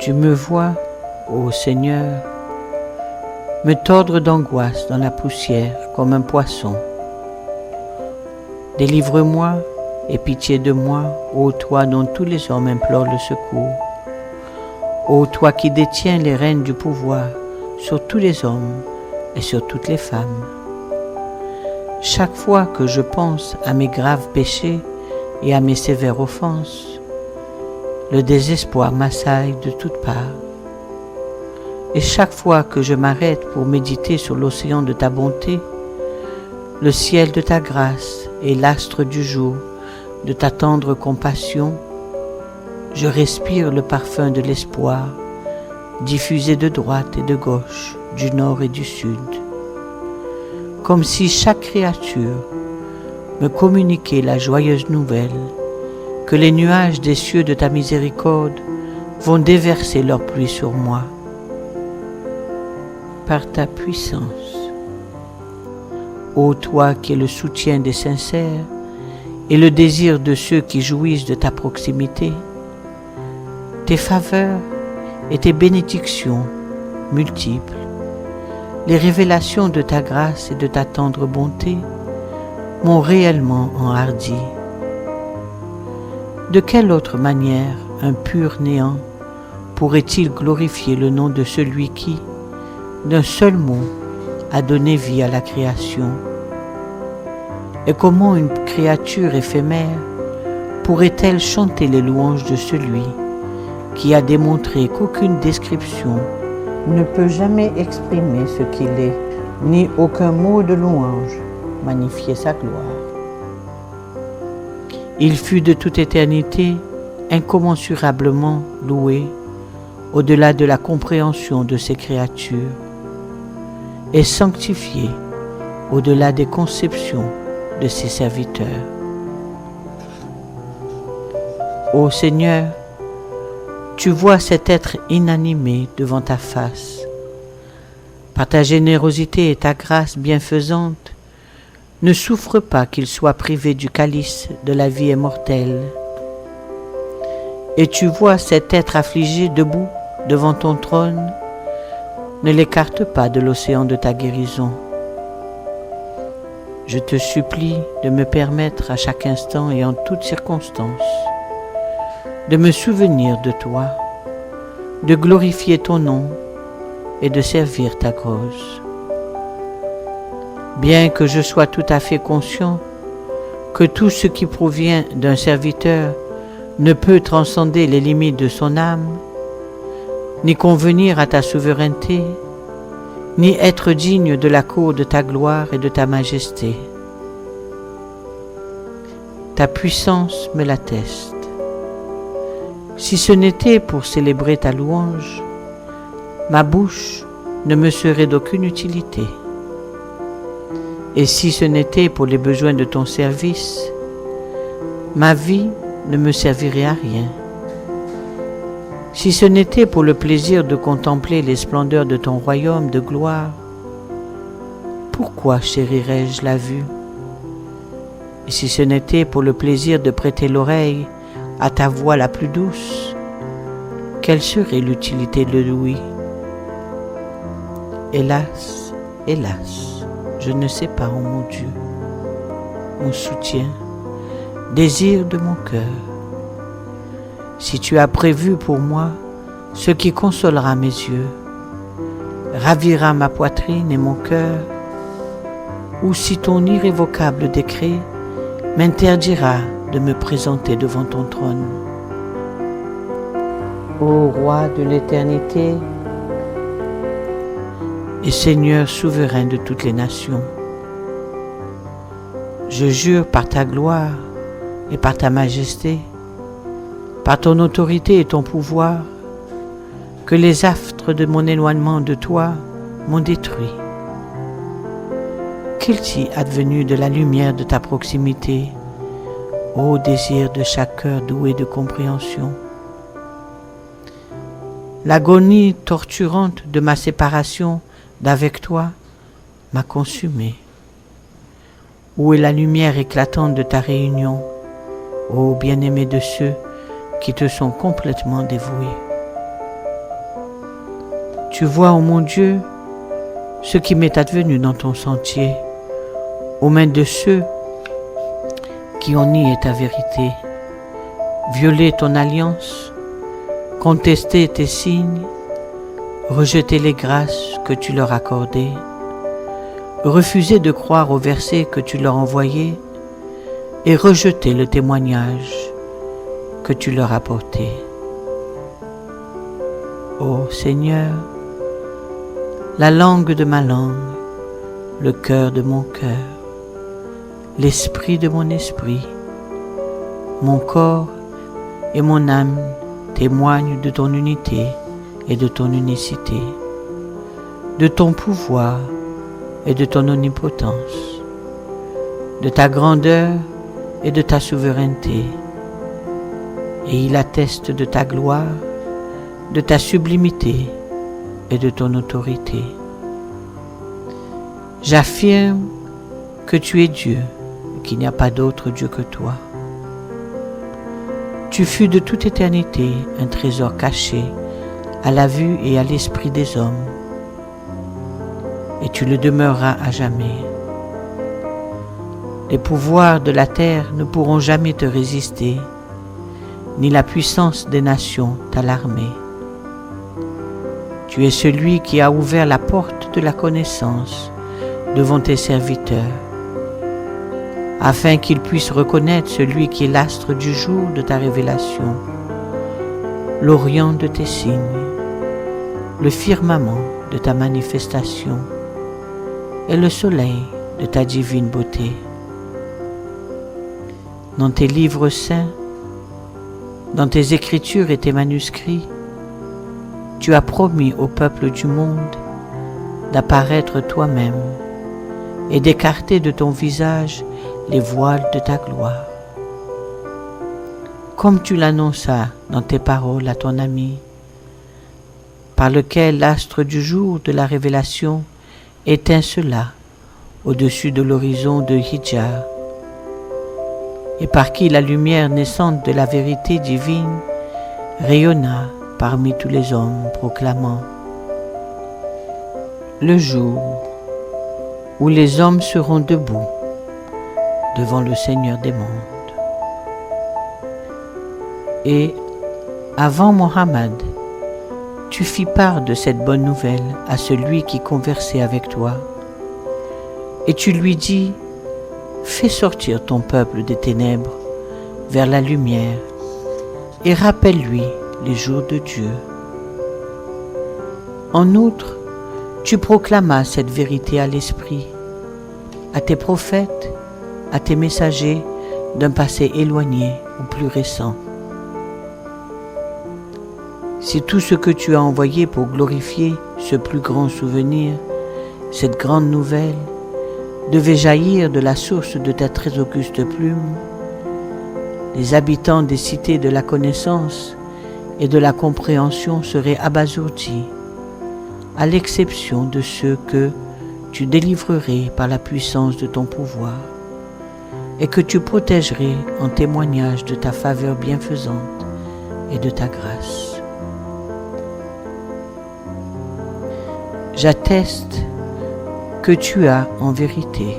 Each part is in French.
Tu me vois, ô Seigneur, me tordre d'angoisse dans la poussière comme un poisson. Délivre-moi et pitié de moi, ô toi dont tous les hommes implorent le secours. Ô toi qui détiens les rênes du pouvoir sur tous les hommes et sur toutes les femmes. Chaque fois que je pense à mes graves péchés et à mes sévères offenses, le désespoir m'assaille de toutes parts. Et chaque fois que je m'arrête pour méditer sur l'océan de ta bonté, le ciel de ta grâce et l'astre du jour de ta tendre compassion, je respire le parfum de l'espoir, diffusé de droite et de gauche, du nord et du sud. Comme si chaque créature me communiquait la joyeuse nouvelle que les nuages des cieux de ta miséricorde vont déverser leur pluie sur moi. Par ta puissance, ô toi qui es le soutien des sincères et le désir de ceux qui jouissent de ta proximité, tes faveurs et tes bénédictions multiples, les révélations de ta grâce et de ta tendre bonté m'ont réellement enhardi. De quelle autre manière un pur néant pourrait-il glorifier le nom de celui qui, d'un seul mot, a donné vie à la création? Et comment une créature éphémère pourrait-elle chanter les louanges de celui qui a démontré qu'aucune description ne peut jamais exprimer ce qu'il est, ni aucun mot de louange magnifier sa gloire? Il fut de toute éternité incommensurablement loué au-delà de la compréhension de ses créatures et sanctifié au-delà des conceptions de ses serviteurs. Ô Seigneur, tu vois cet être inanimé devant ta face. Par ta générosité et ta grâce bienfaisante, ne souffre pas qu'il soit privé du calice de la vie immortelle. Et tu vois cet être affligé debout devant ton trône, ne l'écarte pas de l'océan de ta guérison. Je te supplie de me permettre à chaque instant et en toutes circonstances de me souvenir de toi, de glorifier ton nom et de servir ta cause. Bien que je sois tout à fait conscient que tout ce qui provient d'un serviteur ne peut transcender les limites de son âme, ni convenir à ta souveraineté, ni être digne de la cour de ta gloire et de ta majesté. Ta puissance me l'atteste. Si ce n'était pour célébrer ta louange, ma bouche ne me serait d'aucune utilité. Et si ce n'était pour les besoins de ton service, ma vie ne me servirait à rien. Si ce n'était pour le plaisir de contempler les splendeurs de ton royaume de gloire, pourquoi chérirais-je la vue? Et si ce n'était pour le plaisir de prêter l'oreille à ta voix la plus douce, quelle serait l'utilité de l'ouïe? Hélas, hélas, je ne sais pas, ô mon Dieu, mon soutien, désir de mon cœur. Si tu as prévu pour moi ce qui consolera mes yeux, ravira ma poitrine et mon cœur, ou si ton irrévocable décret m'interdira de me présenter devant ton trône. Ô Roi de l'éternité et Seigneur souverain de toutes les nations, je jure par ta gloire et par ta majesté, par ton autorité et ton pouvoir, que les affres de mon éloignement de toi m'ont détruit. Qu'est-il advenu de la lumière de ta proximité, ô désir de chaque cœur doué de compréhension? L'agonie torturante de ma séparation d'avec toi m'a consumé. Où est la lumière éclatante de ta réunion, ô bien-aimé de ceux qui te sont complètement dévoués? Tu vois, ô mon Dieu, ce qui m'est advenu dans ton sentier, aux mains de ceux qui ont nié ta vérité, violé ton alliance, contesté tes signes, rejeté les grâces que tu leur accordais, refusé de croire aux versets que tu leur envoyais et rejeté le témoignage que tu leur apportais. Ô Seigneur, la langue de ma langue, le cœur de mon cœur, l'esprit de mon esprit, mon corps et mon âme témoignent de ton unité et de ton unicité, de ton pouvoir et de ton omnipotence, de ta grandeur et de ta souveraineté. Et il atteste de ta gloire, de ta sublimité et de ton autorité. J'affirme que tu es Dieu, et qu'il n'y a pas d'autre Dieu que toi. Tu fus de toute éternité un trésor caché à la vue et à l'esprit des hommes, et tu le demeureras à jamais. Les pouvoirs de la terre ne pourront jamais te résister, ni la puissance des nations t'alarmer. Tu es celui qui a ouvert la porte de la connaissance devant tes serviteurs, afin qu'ils puissent reconnaître celui qui est l'astre du jour de ta révélation, l'orient de tes signes, le firmament de ta manifestation et le soleil de ta divine beauté. Dans tes livres saints, dans tes écritures et tes manuscrits, tu as promis au peuple du monde d'apparaître toi-même et d'écarter de ton visage les voiles de ta gloire. Comme tu l'annonças dans tes paroles à ton ami, par lequel l'astre du jour de la révélation étincela au-dessus de l'horizon de Hidjar, et par qui la lumière naissante de la vérité divine rayonna parmi tous les hommes, proclamant: le jour où les hommes seront debout devant le Seigneur des mondes. Et avant Mohammed, tu fis part de cette bonne nouvelle à celui qui conversait avec toi, et tu lui dis: fais sortir ton peuple des ténèbres vers la lumière et rappelle-lui les jours de Dieu. En outre, tu proclamas cette vérité à l'esprit, à tes prophètes, à tes messagers d'un passé éloigné ou plus récent. Si tout ce que tu as envoyé pour glorifier ce plus grand souvenir, cette grande nouvelle, devait jaillir de la source de ta très auguste plume, les habitants des cités de la connaissance et de la compréhension seraient abasourdis, à l'exception de ceux que tu délivrerais par la puissance de ton pouvoir et que tu protégerais en témoignage de ta faveur bienfaisante et de ta grâce. J'atteste que tu as, en vérité,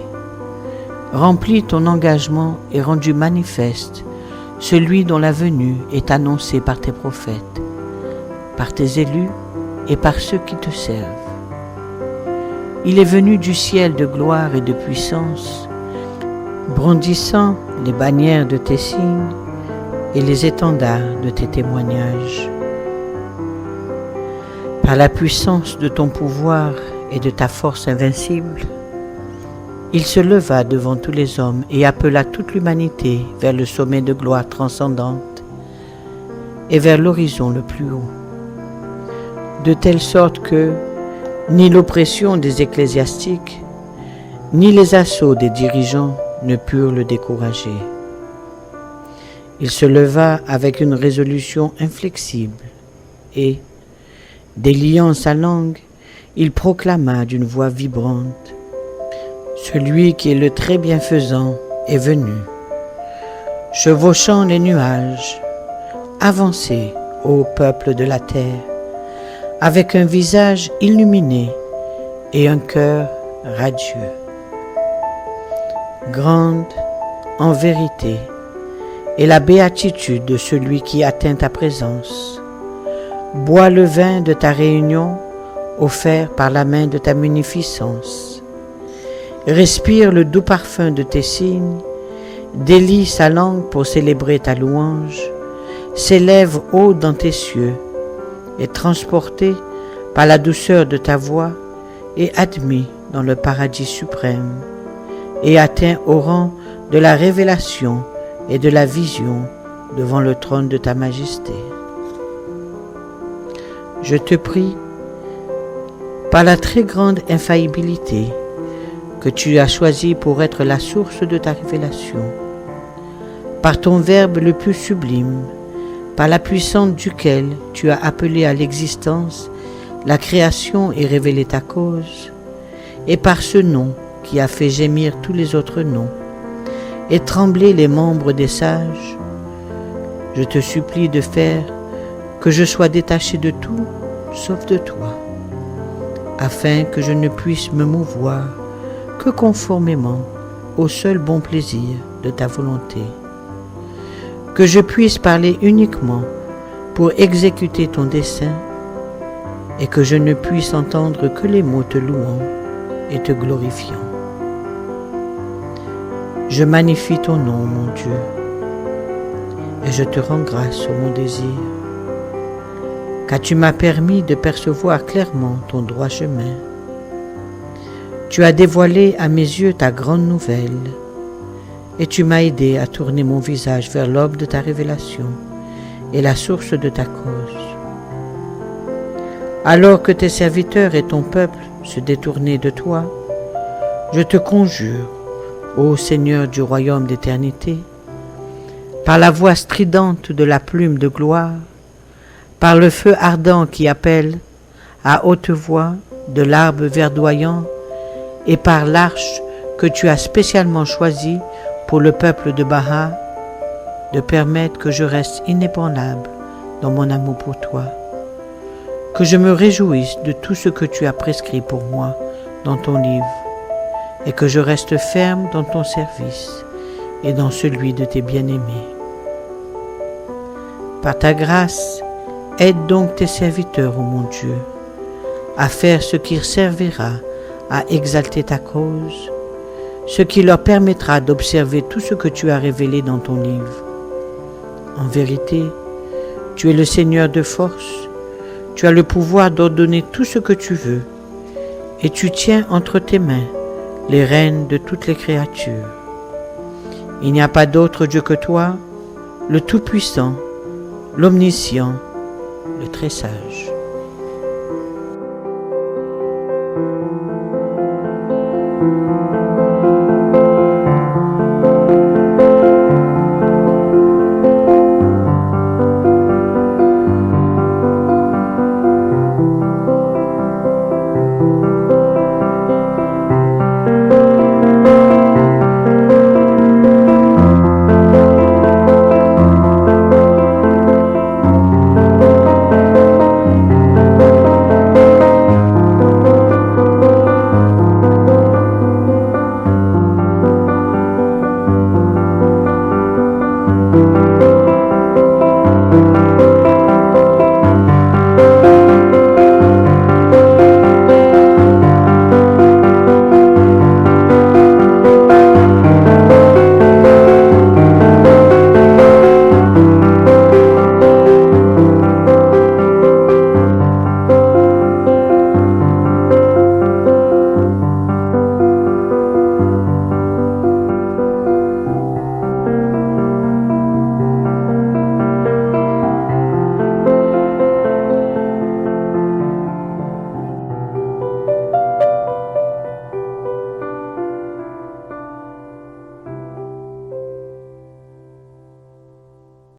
rempli ton engagement et rendu manifeste celui dont la venue est annoncée par tes prophètes, par tes élus et par ceux qui te servent. Il est venu du ciel de gloire et de puissance, brandissant les bannières de tes signes et les étendards de tes témoignages. Par la puissance de ton pouvoir et de ta force invincible, il se leva devant tous les hommes et appela toute l'humanité vers le sommet de gloire transcendante et vers l'horizon le plus haut, de telle sorte que ni l'oppression des ecclésiastiques, ni les assauts des dirigeants ne purent le décourager. Il se leva avec une résolution inflexible et, déliant sa langue, il proclama d'une voix vibrante: celui qui est le très bienfaisant est venu. Chevauchant les nuages, avancez, ô peuple de la terre, avec un visage illuminé et un cœur radieux. Grande, en vérité, est la béatitude de celui qui atteint ta présence. Bois le vin de ta réunion, offert par la main de ta munificence. Respire le doux parfum de tes signes, délie sa langue pour célébrer ta louange, s'élève haut dans tes cieux, est transporté par la douceur de ta voix et admis dans le paradis suprême, et atteint au rang de la révélation et de la vision devant le trône de ta majesté. Je te prie, par la très grande infaillibilité que tu as choisie pour être la source de ta révélation, par ton Verbe le plus sublime, par la puissance duquel tu as appelé à l'existence la création et révélé ta cause, et par ce nom qui a fait gémir tous les autres noms, et trembler les membres des sages, je te supplie de faire que je sois détaché de tout, sauf de toi, afin que je ne puisse me mouvoir que conformément au seul bon plaisir de ta volonté, que je puisse parler uniquement pour exécuter ton dessein, et que je ne puisse entendre que les mots te louant et te glorifiant. Je magnifie ton nom, mon Dieu, et je te rends grâce sur mon désir, car tu m'as permis de percevoir clairement ton droit chemin. Tu as dévoilé à mes yeux ta grande nouvelle, et tu m'as aidé à tourner mon visage vers l'aube de ta révélation et la source de ta cause. Alors que tes serviteurs et ton peuple se détournaient de toi, je te conjure, ô Seigneur du royaume d'éternité, par la voix stridente de la plume de gloire, par le feu ardent qui appelle à haute voix de l'arbre verdoyant, et par l'arche que tu as spécialement choisie pour le peuple de Baha, de permettre que je reste inébranlable dans mon amour pour toi, que je me réjouisse de tout ce que tu as prescrit pour moi dans ton livre, et que je reste ferme dans ton service et dans celui de tes bien-aimés. Par ta grâce, aide donc tes serviteurs, ô mon Dieu, à faire ce qui servira à exalter ta cause, ce qui leur permettra d'observer tout ce que tu as révélé dans ton livre. En vérité, tu es le Seigneur de force, tu as le pouvoir d'ordonner tout ce que tu veux, et tu tiens entre tes mains les rênes de toutes les créatures. Il n'y a pas d'autre Dieu que toi, le Tout-Puissant, l'Omniscient, le Très Sage.